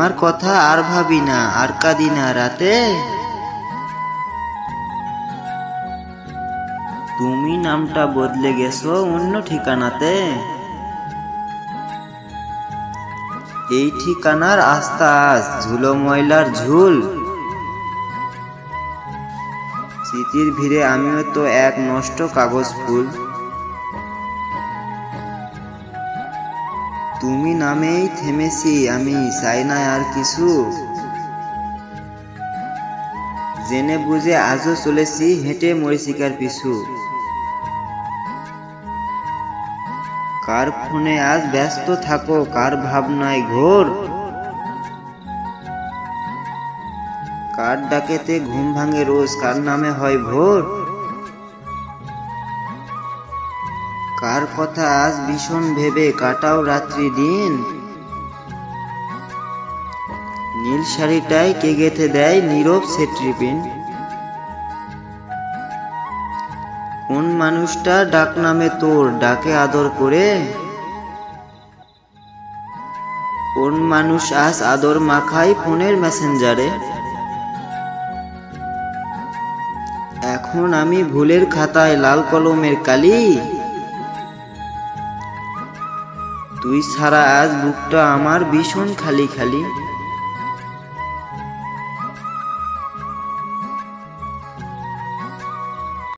তোমার কথা আর ভাবি না, আর কাঁদি না রাতে। তুমি নামটা বদলে গেছো অন্য ঠিকানাতে। এই ঠিকানার আস্তা আজ ঝুলো ময়লার ঝুল। স্মৃতির ভিড়ে আমিও তো এক নষ্ট কাগজ ফুল। তুমি নামেই থেমেছি আমি, চাই না আর কিছু। জেনে বুঝে আজও চলেছি হেঁটে মরিচিকার পিছু। কার ফোনে আজ ব্যস্ত থাকো, কার ভাবনায় ঘোর। কার ডাকেতে ঘুম ভাঙে রোজ, কার নামে হয় ভোর। কার কথা আজ ভীষণ ভেবে কাটাও রাত্রি দিন। নীল শাড়িটায় কে গেথে দেয় নীরব সেট্রিপিন। কোন মানুষটা ডাক নামে তোর, ডাকে আদর করে। কোন মানুষ আজ আদর মাখায় ফোনের মেসেঞ্জারে। এখন আমি ভুলের খাতায় লাল কলমের কালি। তুই ছাড়া আজ বুকটা আমার ভীষণ খালি খালি।